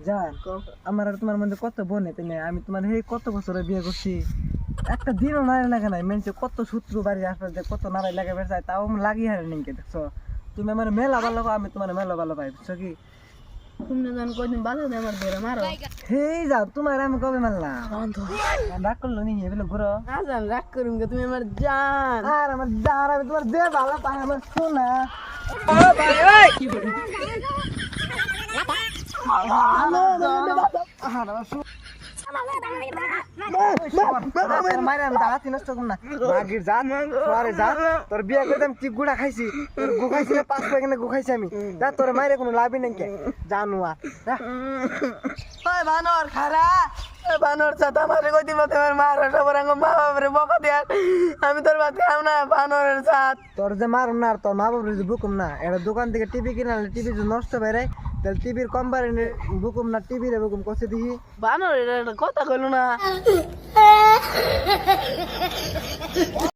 জান আমার আর তোমার মধ্যে কত বোন তাই না, আমি তোমার এই কত বছরে বিয়ে করছি, একটা দিনও নাড়াই লাগে নাই। মেনছে কত শত্রু বাড়ি আসলে কত নাড়াই লাগে বেড়ায়, তাও লাগিয়ে হারে নিকে দেখছো। তুমি আমার মেলা ভালো পাও, আমি তোমার মেলা ভালো পাই, বুঝছো কি? তুমি না জান কয়দিন বাধা দে আমার বেড়ে মারো। হেই যাও, তোমার আমি কবে মারলাম? রাগ করলো নি এগুলো ঘুরো। জান রাগ করুন তুমি আমার জান। আর আমার জান, আমি তোমার দে ভালো পাই, আমার শোনা। তোর বিয়ে করতাম কি গুড়া খাইছি, তোর গু খাইছি না 5 পয়সা গু খাইছি আমি। যা তোর মায়ের কোনো লাভই নেই কে জানু। বানর খারা বানর সাথে আমার কয়দিন মতো আমার মার সবার আঙ্গ মা বাবারে বকা দেয়ার আমি তোর বাদ খাও না বানরের সাথ। তোর যে মারুম না আর তোর মা বাবার যে বুকুম না, এটা দোকান থেকে টিভি কিনে আনলে টিভি যদি নষ্ট বেড়ে তাহলে টিভির কোম্পানির বুকুম না টিভির বুকুম কষে দিই। বানর এটা কথা কইলো না।